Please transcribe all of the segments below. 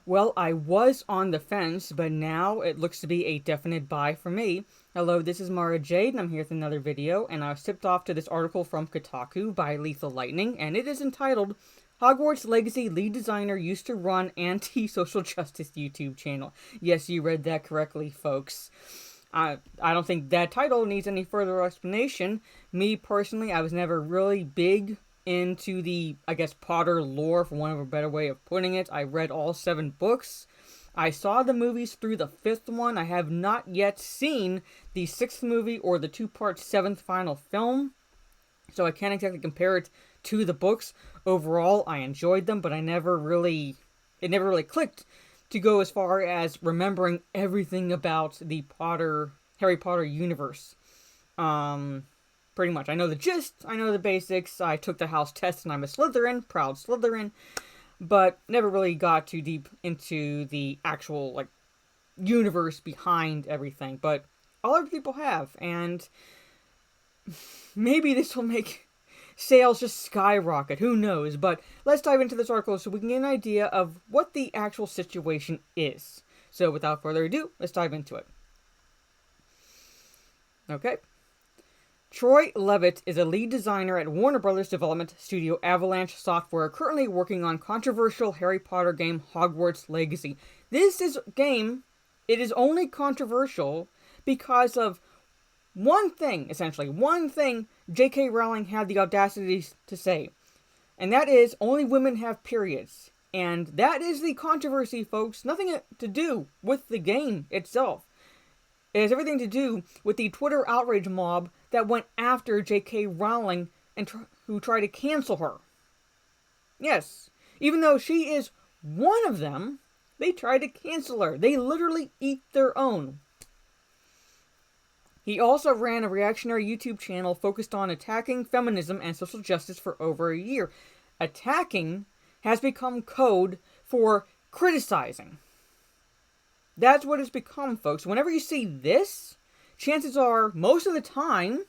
Well, I was on the fence, but now it looks to be a definite buy for me. Hello, this is Mara Jade, and I'm here with another video, and I was tipped off to this article from Kotaku by Lethal Lightning, and it is entitled, Hogwarts Legacy Lead Designer Used to Run Anti-Social Justice YouTube Channel. Yes, you read that correctly, folks. I don't think that title needs any further explanation. Me, personally, I was never really big into the, I guess, Potter lore, for one of a better way of putting it. I read all 7 books. I saw the movies through the 5th one. I have not yet seen the 6th movie or the 2-part 7th final film, so I can't exactly compare it to the books. Overall, I enjoyed them, but it never really clicked to go as far as remembering everything about the Harry Potter universe. Pretty much. I know the gist, I know the basics, I took the house test and I'm a Slytherin, proud Slytherin, but never really got too deep into the actual, universe behind everything, but a lot of people have, and maybe this will make sales just skyrocket, who knows, but let's dive into this article so we can get an idea of what the actual situation is. So without further ado, let's dive into it. Okay. Troy Levitt is a lead designer at Warner Bros. Development studio Avalanche Software, currently working on controversial Harry Potter game Hogwarts Legacy. This game, it is only controversial because of one thing, essentially. One thing J.K. Rowling had the audacity to say, and that is, only women have periods. And that is the controversy, folks. Nothing to do with the game itself. It has everything to do with the Twitter outrage mob that went after J.K. Rowling and who tried to cancel her. Yes, even though she is one of them, they tried to cancel her. They literally eat their own. He also ran a reactionary YouTube channel focused on attacking feminism and social justice for over a year. Attacking has become code for criticizing. That's what it's become, folks. Whenever you see this, chances are, most of the time,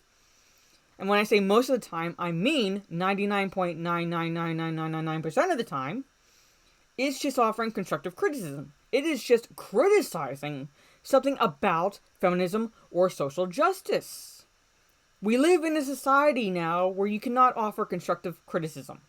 and when I say most of the time, I mean 99.9999999% of the time, it's just offering constructive criticism. It is just criticizing something about feminism or social justice. We live in a society now where you cannot offer constructive criticism.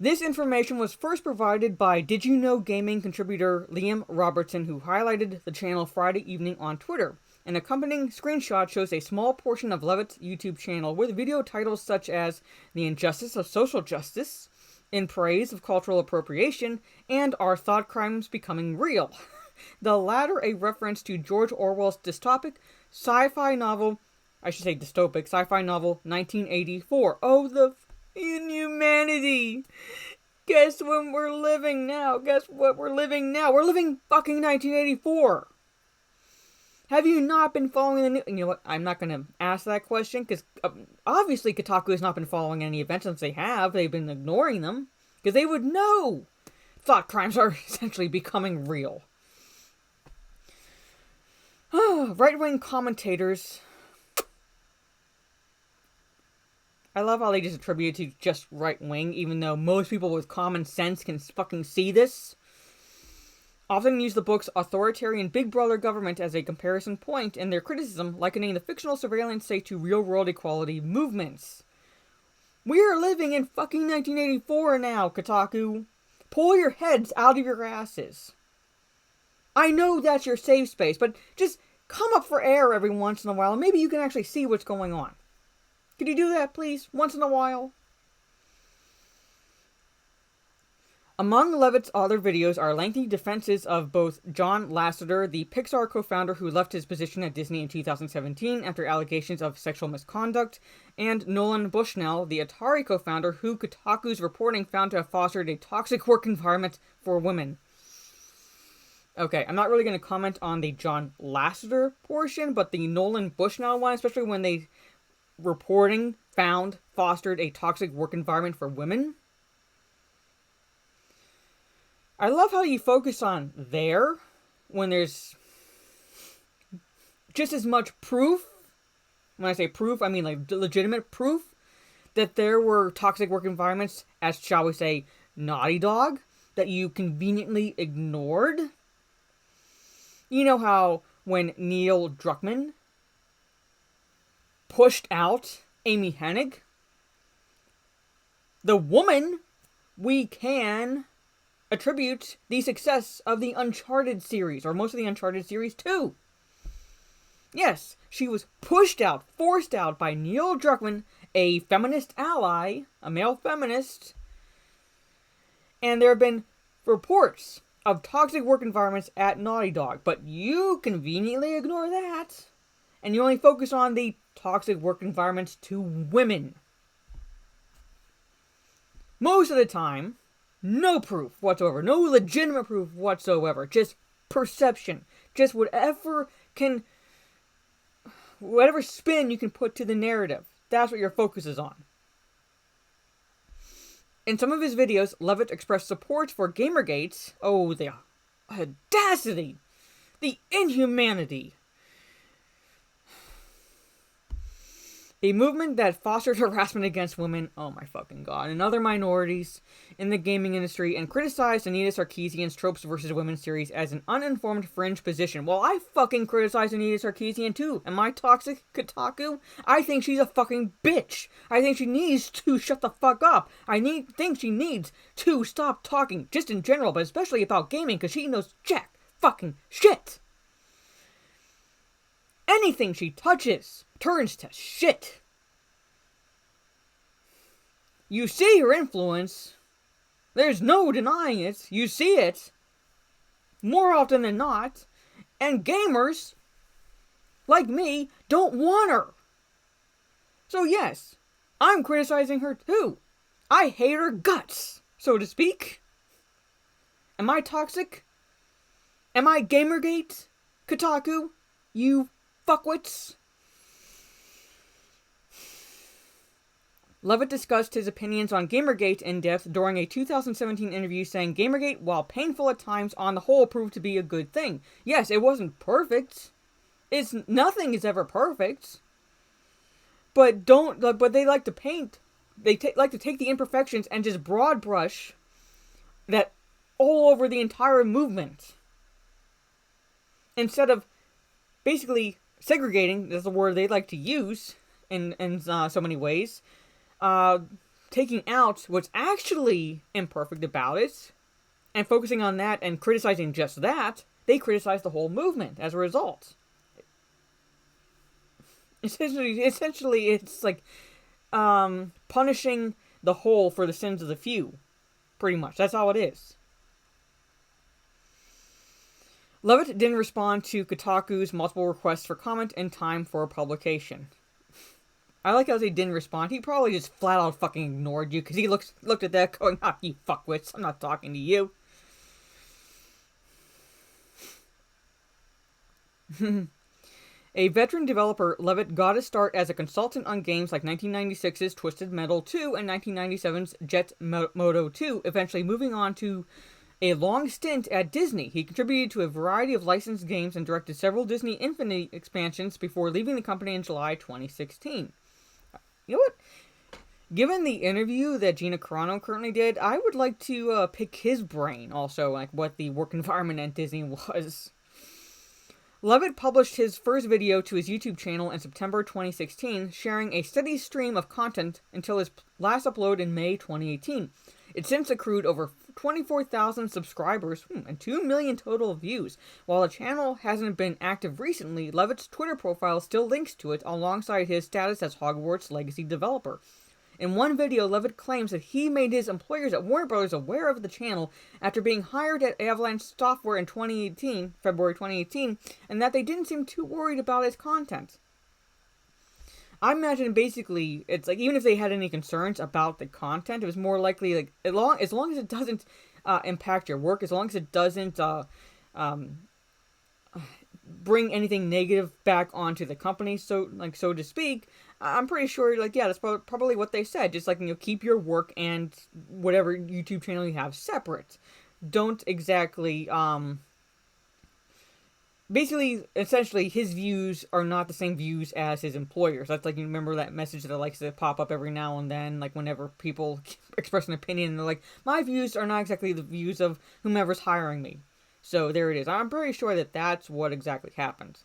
This information was first provided by Did You Know Gaming contributor Liam Robertson, who highlighted the channel Friday evening on Twitter. An accompanying screenshot shows a small portion of Levitt's YouTube channel with video titles such as The Injustice of Social Justice, In Praise of Cultural Appropriation, and Are Thought Crimes Becoming Real? The latter a reference to George Orwell's dystopic sci-fi novel 1984. Oh, the inhumanity! Guess when we're living now? Guess what we're living now? We're living fucking 1984! Have you not been following the news? You know what? I'm not gonna ask that question, because obviously Kotaku has not been following any events. Since they have, they've been ignoring them, because they would know thought crimes are essentially becoming real. Right-wing commentators, I love how they just attribute it to just right-wing, even though most people with common sense can fucking see this. Often use the book's authoritarian Big Brother government as a comparison point in their criticism, likening the fictional surveillance state to real-world equality movements. We are living in fucking 1984 now, Kotaku. Pull your heads out of your asses. I know that's your safe space, but just come up for air every once in a while, and maybe you can actually see what's going on. Could you do that, please? Once in a while? Among Levitt's other videos are lengthy defenses of both John Lasseter, the Pixar co-founder who left his position at Disney in 2017 after allegations of sexual misconduct, and Nolan Bushnell, the Atari co-founder who Kotaku's reporting found to have fostered a toxic work environment for women. Okay, I'm not really going to comment on the John Lasseter portion, but the Nolan Bushnell one, especially when they reporting fostered a toxic work environment for women. I love how you focus on there when there's just as much proof. When I say proof, I mean legitimate proof that there were toxic work environments as, shall we say, Naughty Dog, that you conveniently ignored? You know how when Neil Druckmann pushed out Amy Hennig, the woman we can attribute the success of the Uncharted series, or most of the Uncharted series, to. Yes, she was pushed out, forced out by Neil Druckmann, a feminist ally, a male feminist, and there have been reports of toxic work environments at Naughty Dog, but you conveniently ignore that, and you only focus on the toxic work environments to women. Most of the time, no proof whatsoever, no legitimate proof whatsoever, just perception, just whatever spin you can put to the narrative. That's what your focus is on. In some of his videos, Levitt expressed support for Gamergate. Oh, the audacity! The inhumanity! A movement that fostered harassment against women, oh my fucking god, and other minorities in the gaming industry, and criticized Anita Sarkeesian's Tropes vs. Women series as an uninformed fringe position. Well, I fucking criticize Anita Sarkeesian too. Am I toxic, Kotaku? I think she's a fucking bitch. I think she needs to shut the fuck up. Think she needs to stop talking, just in general, but especially about gaming, because she knows jack fucking shit. Anything she touches turns to shit. You see her influence. There's no denying it. You see it more often than not. And gamers, like me, don't want her. So yes, I'm criticizing her too. I hate her guts, so to speak. Am I toxic? Am I Gamergate? Kotaku? You fuckwits? Levitt discussed his opinions on Gamergate in depth during a 2017 interview, saying Gamergate, while painful at times, on the whole proved to be a good thing. Yes, it wasn't perfect. Nothing is ever perfect. But they like to paint. They like to take the imperfections and just broad brush that all over the entire movement, instead of basically segregating. That's the word they like to use in so many ways. Taking out what's actually imperfect about it, and focusing on that and criticizing just that, they criticize the whole movement as a result. Essentially, it's like punishing the whole for the sins of the few. Pretty much. That's all it is. Levitt didn't respond to Kotaku's multiple requests for comment in time for publication. I like how they didn't respond. He probably just flat out fucking ignored you, because he looked at that going, ah, you fuckwits, I'm not talking to you. A veteran developer, Levitt got his start as a consultant on games like 1996's Twisted Metal 2 and 1997's Jet Moto 2, eventually moving on to a long stint at Disney. He contributed to a variety of licensed games and directed several Disney Infinity expansions before leaving the company in July 2016. You know what? Given the interview that Gina Carano currently did, I would like to pick his brain also, like what the work environment at Disney was. Levitt published his first video to his YouTube channel in September 2016, sharing a steady stream of content until his last upload in May 2018. It's since accrued over 24,000 subscribers and 2 million total views. While the channel hasn't been active recently, Levitt's Twitter profile still links to it alongside his status as Hogwarts Legacy developer. In one video, Levitt claims that he made his employers at Warner Bros. Aware of the channel after being hired at Avalanche Software in February 2018, and that they didn't seem too worried about its content. I imagine basically, it's like, even if they had any concerns about the content, it was more likely, like, as long as it doesn't impact your work, as long as it doesn't bring anything negative back onto the company, so to speak, I'm pretty sure, like, yeah, that's probably what they said. Just, like, keep your work and whatever YouTube channel you have separate. Don't exactly, basically, essentially, his views are not the same views as his employers. That's like, you remember that message that likes to pop up every now and then, like whenever people express an opinion, and they're like, my views are not exactly the views of whomever's hiring me. So there it is. I'm pretty sure that that's what exactly happened.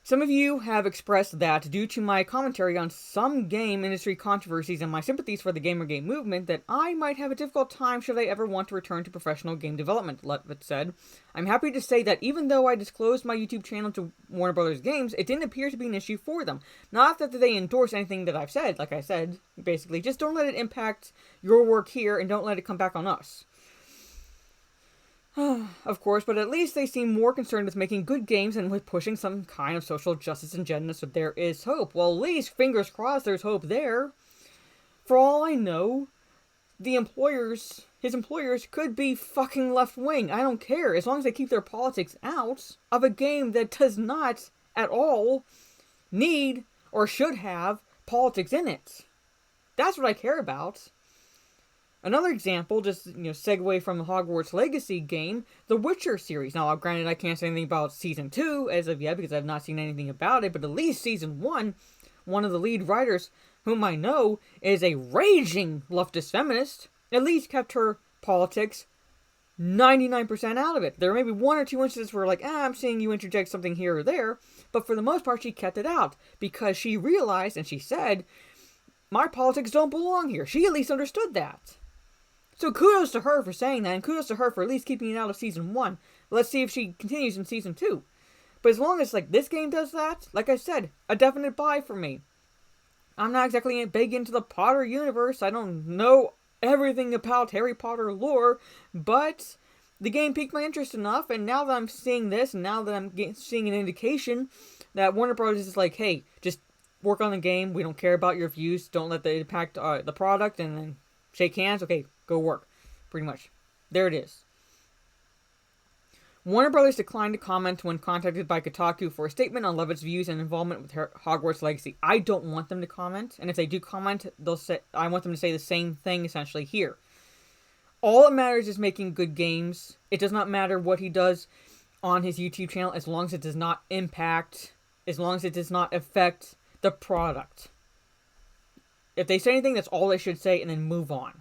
Some of you have expressed that, due to my commentary on some game industry controversies and my sympathies for the Gamergate movement, that I might have a difficult time should I ever want to return to professional game development, Levitt said. I'm happy to say that even though I disclosed my YouTube channel to Warner Brothers Games, it didn't appear to be an issue for them. Not that they endorse anything that I've said, like I said, basically. Just don't let it impact your work here and don't let it come back on us. Of course, but at least they seem more concerned with making good games and with pushing some kind of social justice agenda, so there is hope. Well, at least, fingers crossed, there's hope there. For all I know, his employers could be fucking left-wing. I don't care, as long as they keep their politics out of a game that does not at all need or should have politics in it. That's what I care about. Another example, just, segue from the Hogwarts Legacy game, the Witcher series. Now, granted, I can't say anything about Season 2 as of yet, because I've not seen anything about it, but at least Season 1, one of the lead writers, whom I know, is a raging leftist feminist, at least kept her politics 99% out of it. There may be one or two instances where, I'm seeing you interject something here or there, but for the most part, she kept it out, because she realized, and she said, my politics don't belong here. She at least understood that. So kudos to her for saying that, and kudos to her for at least keeping it out of Season 1. Let's see if she continues in Season 2. But as long as, this game does that, like I said, a definite buy for me. I'm not exactly big into the Potter universe. I don't know everything about Harry Potter lore, but the game piqued my interest enough, and now that I'm seeing this, and now that I'm seeing an indication that Warner Bros. Is like, hey, just work on the game, we don't care about your views, don't let that impact the product, and then shake hands, okay, go work. Pretty much. There it is. Warner Brothers declined to comment when contacted by Kotaku for a statement on Levitt's views and involvement with Hogwarts Legacy. I don't want them to comment, and if they do comment, I want them to say the same thing essentially here. All that matters is making good games. It does not matter what he does on his YouTube channel as long as it does not impact, as long as it does not affect the product. If they say anything, that's all they should say, and then move on.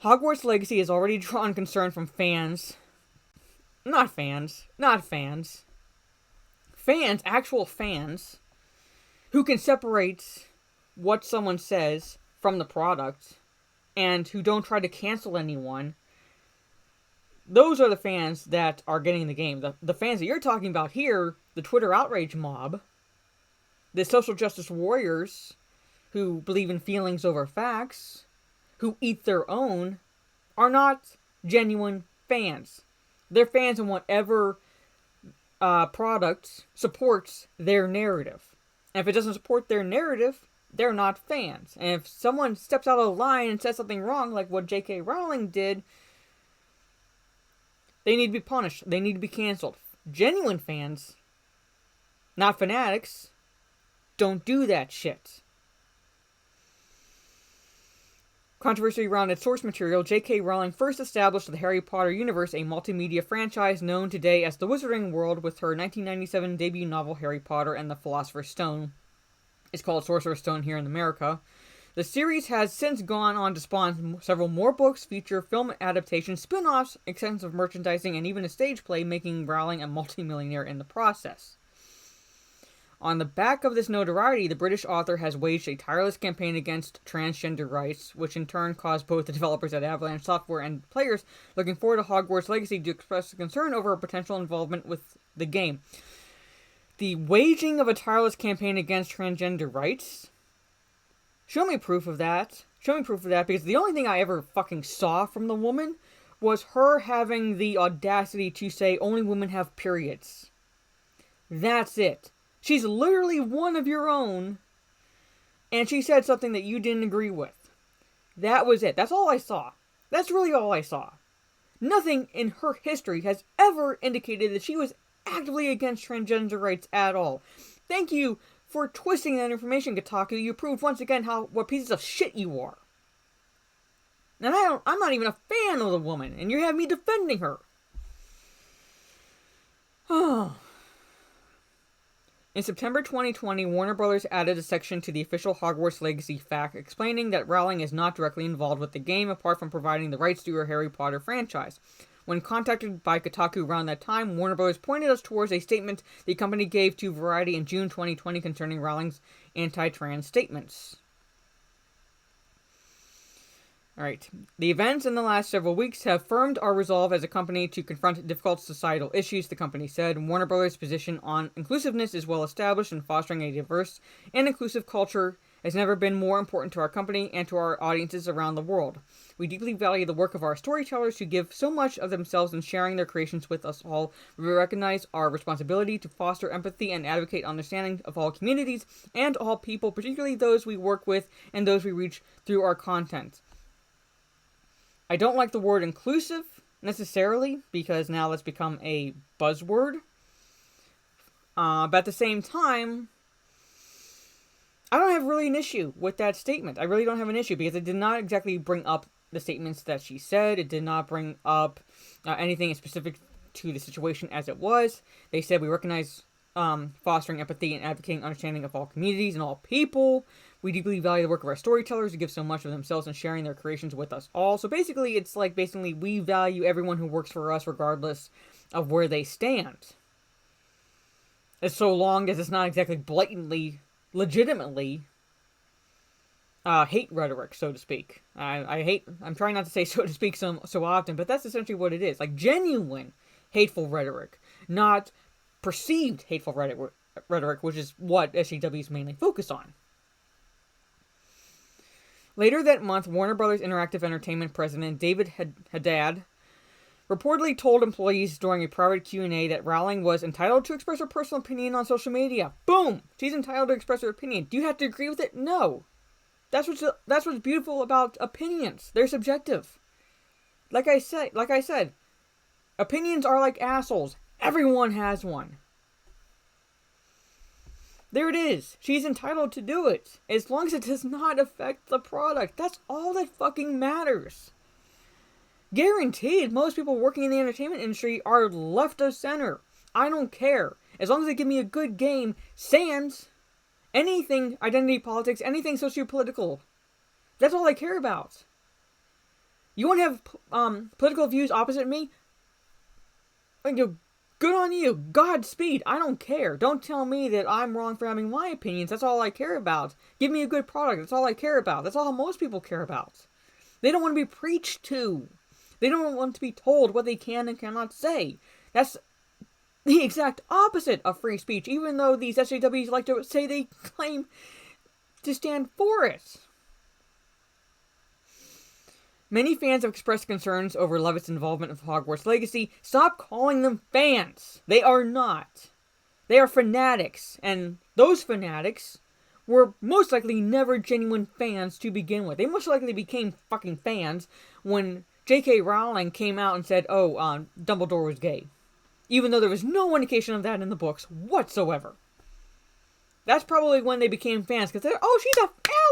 Hogwarts Legacy has already drawn concern from fans. Actual fans, who can separate what someone says from the product, and who don't try to cancel anyone. Those are the fans that are getting the game. The fans that you're talking about here, the Twitter outrage mob, the social justice warriors who believe in feelings over facts, who eat their own, are not genuine fans. They're fans in whatever product supports their narrative. And if it doesn't support their narrative, they're not fans. And if someone steps out of line and says something wrong, like what J.K. Rowling did, they need to be punished. They need to be canceled. Genuine fans, not fanatics, don't do that shit. Controversy around its source material, J.K. Rowling first established the Harry Potter universe, a multimedia franchise known today as the Wizarding World, with her 1997 debut novel Harry Potter and the Philosopher's Stone. It's called Sorcerer's Stone here in America. The series has since gone on to spawn several more books, feature film adaptations, spin-offs, extensive merchandising, and even a stage play, making Rowling a multimillionaire in the process. On the back of this notoriety, the British author has waged a tireless campaign against transgender rights, which in turn caused both the developers at Avalanche Software and players looking forward to Hogwarts Legacy to express concern over her potential involvement with the game. The waging of a tireless campaign against transgender rights? Show me proof of that. Show me proof of that, because the only thing I ever fucking saw from the woman was her having the audacity to say only women have periods. That's it. She's literally one of your own, and she said something that you didn't agree with. That was it. That's all I saw. That's really all I saw. Nothing in her history has ever indicated that she was actively against transgender rights at all. Thank you for twisting that information, Kotaku. You proved once again what pieces of shit you are. And I'm not even a fan of the woman, and you have me defending her. Oh. In September 2020, Warner Bros. Added a section to the official Hogwarts Legacy FAQ explaining that Rowling is not directly involved with the game apart from providing the rights to her Harry Potter franchise. When contacted by Kotaku around that time, Warner Bros. Pointed us towards a statement the company gave to Variety in June 2020 concerning Rowling's anti-trans statements. Alright. The events in the last several weeks have firmed our resolve as a company to confront difficult societal issues, the company said. Warner Bros.' position on inclusiveness is well established, and fostering a diverse and inclusive culture has never been more important to our company and to our audiences around the world. We deeply value the work of our storytellers who give so much of themselves in sharing their creations with us all. We recognize our responsibility to foster empathy and advocate understanding of all communities and all people, particularly those we work with and those we reach through our content. I don't like the word inclusive, necessarily, because now that's become a buzzword. But at the same time, I don't have really an issue with that statement. I really don't have an issue, because it did not exactly bring up the statements that she said. It did not bring up anything specific to the situation as it was. They said we recognize fostering empathy and advocating understanding of all communities and all people. We deeply value the work of our storytellers who give so much of themselves in sharing their creations with us all. So basically, it's like, we value everyone who works for us regardless of where they stand. As so long as it's not exactly blatantly, legitimately, hate rhetoric, so to speak. I'm trying not to say so to speak so often, but that's essentially what it is. Like, genuine hateful rhetoric, not perceived hateful rhetoric, which is what SJWs mainly focus on. Later that month, Warner Bros. Interactive Entertainment president David Haddad reportedly told employees during a private Q&A that Rowling was entitled to express her personal opinion on social media. Boom! She's entitled to express her opinion. Do you have to agree with it? No. That's what's beautiful about opinions. They're subjective. Like I said, opinions are like assholes. Everyone has one. There it is. She's entitled to do it. As long as it does not affect the product. That's all that fucking matters. Guaranteed, most people working in the entertainment industry are left of center. I don't care. As long as they give me a good game, sans anything identity politics, anything socio-political. That's all I care about. You want to have political views opposite me? Good on you. Godspeed. I don't care. Don't tell me that I'm wrong for having my opinions. That's all I care about. Give me a good product. That's all I care about. That's all most people care about. They don't want to be preached to. They don't want to be told what they can and cannot say. That's the exact opposite of free speech, even though these SJWs like to say they claim to stand for it. Many fans have expressed concerns over Levitt's involvement with Hogwarts Legacy. Stop calling them fans. They are not. They are fanatics. And those fanatics were most likely never genuine fans to begin with. They most likely became fucking fans when J.K. Rowling came out and said, Dumbledore was gay. Even though there was no indication of that in the books whatsoever. That's probably when they became fans. Because they're, she's an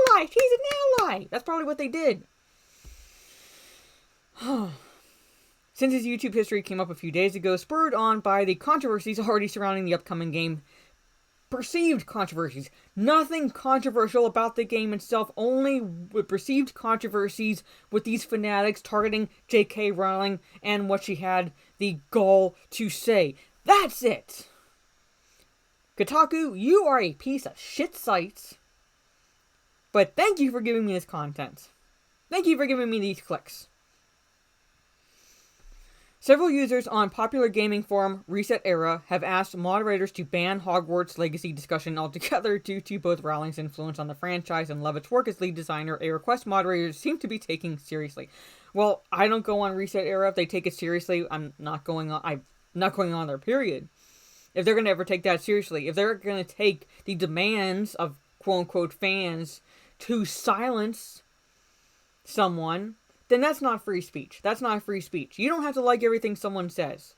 ally. She's an ally. That's probably what they did. Since his YouTube history came up a few days ago, spurred on by the controversies already surrounding the upcoming game. Perceived controversies. Nothing controversial about the game itself, only perceived controversies with these fanatics targeting J.K. Rowling and what she had the gall to say. That's it! Kotaku, you are a piece of shit site. But thank you for giving me this content. Thank you for giving me these clicks. Several users on popular gaming forum Reset Era have asked moderators to ban Hogwarts Legacy discussion altogether due to both Rowling's influence on the franchise and Levitt's work as lead designer, a request moderators seem to be taking seriously. Well, I don't go on Reset Era. If they take it seriously, I'm not going on there, period. If they're going to ever take that seriously, if they're going to take the demands of quote-unquote fans to silence someone, then that's not free speech. That's not free speech. You don't have to like everything someone says.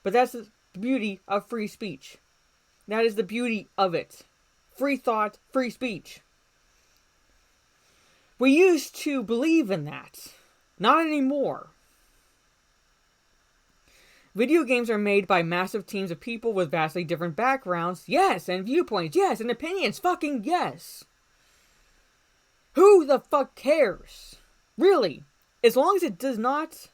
But that's the beauty of free speech. That is the beauty of it. Free thought, free speech. We used to believe in that. Not anymore. Video games are made by massive teams of people with vastly different backgrounds, yes, and viewpoints, yes, and opinions, fucking yes. Who the fuck cares? Really, as long as it does not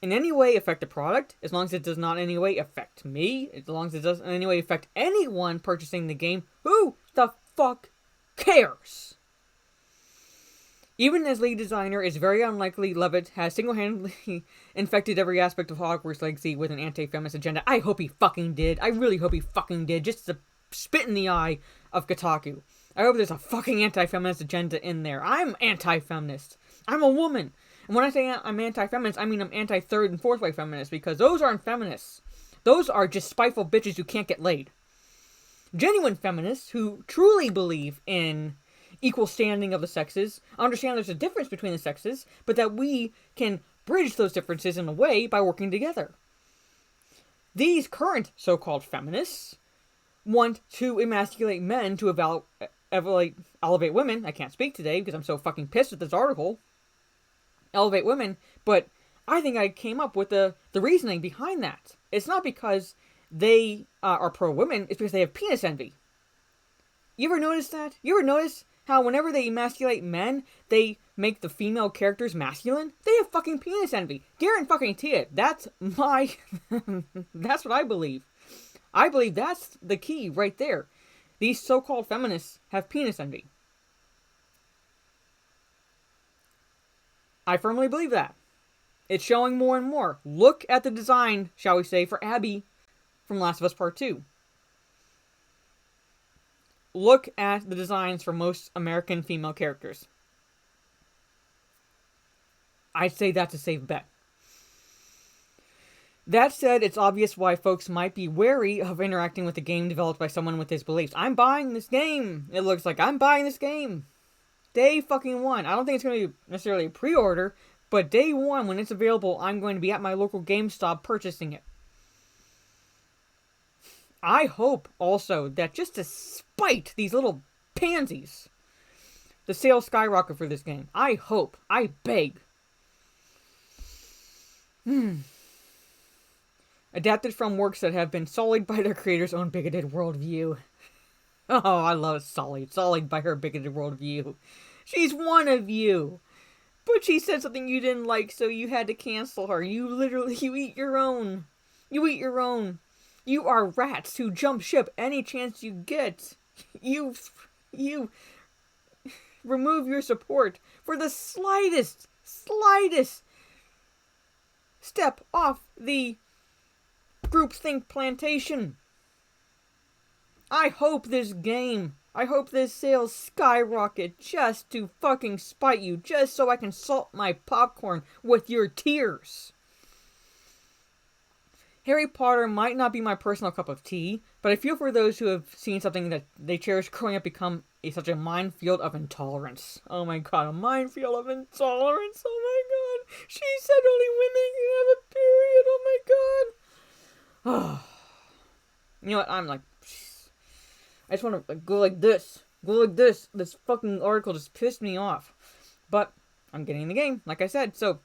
in any way affect the product, as long as it does not in any way affect me, as long as it doesn't in any way affect anyone purchasing the game, who the fuck cares? Even as lead designer, it's very unlikely Levitt has single-handedly infected every aspect of Hogwarts Legacy with an anti-feminist agenda. I hope he fucking did. I really hope he fucking did. Just to spit in the eye of Kotaku. I hope there's a fucking anti-feminist agenda in there. I'm anti-feminist. I'm a woman. And when I say I'm anti-feminist, I mean I'm anti-third and fourth wave feminist, because those aren't feminists. Those are just spiteful bitches who can't get laid. Genuine feminists who truly believe in equal standing of the sexes, understand there's a difference between the sexes, but that we can bridge those differences in a way by working together. These current so-called feminists want to emasculate men to elevate women. I can't speak today because I'm so fucking pissed at this article. Elevate women, but I think I came up with the reasoning behind that. It's not because they are pro-women, it's because they have penis envy. You ever notice that? You ever notice how whenever they emasculate men, they make the female characters masculine? They have fucking penis envy. Guarantee it. That's my... that's what I believe. I believe that's the key right there. These so-called feminists have penis envy. I firmly believe that. It's showing more and more. Look at the design, shall we say, for Abby from Last of Us Part 2. Look at the designs for most American female characters. I'd say that's a safe bet. That said, it's obvious why folks might be wary of interacting with a game developed by someone with his beliefs. I'm buying this game. It looks like I'm buying this game. Day fucking one. I don't think it's going to be necessarily a pre-order, but day one, when it's available, I'm going to be at my local GameStop purchasing it. I hope also that just to spite these little pansies, the sales skyrocket for this game. I hope. I beg. Adapted from works that have been sullied by their creator's own bigoted worldview. Oh, I love Sully. Sullied by her bigoted worldview. She's one of you. But she said something you didn't like, so you had to cancel her. You eat your own. You eat your own. You are rats who jump ship any chance you get. You remove your support for the slightest step off the groupthink plantation. I hope this sales skyrocket just to fucking spite you, just so I can salt my popcorn with your tears. Harry Potter might not be my personal cup of tea, but I feel for those who have seen something that they cherish growing up become such a minefield of intolerance. Oh my god, a minefield of intolerance. Oh my god. She said only women can have a period. Oh my god. You know what? I'm like, I just want to go like this. Go like this. This fucking article just pissed me off. But I'm getting in the game, like I said. So,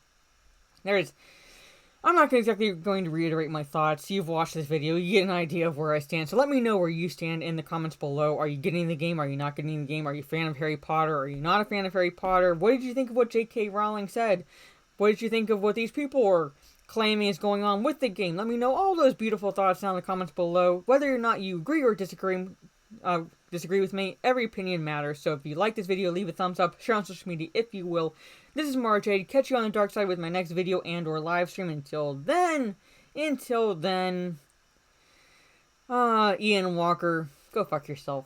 there it is. I'm not exactly going to reiterate my thoughts. You've watched this video. You get an idea of where I stand. So let me know where you stand in the comments below. Are you getting the game? Are you not getting the game? Are you a fan of Harry Potter? Are you not a fan of Harry Potter? What did you think of what J.K. Rowling said? What did you think of what these people are claiming is going on with the game? Let me know all those beautiful thoughts down in the comments below. Whether or not you agree or disagree with me, every opinion matters. So if you like this video, leave a thumbs up, share on social media if you will. This is Marjade. Catch you on the dark side with my next video and or live stream. Until then, Ian Walker, go fuck yourself.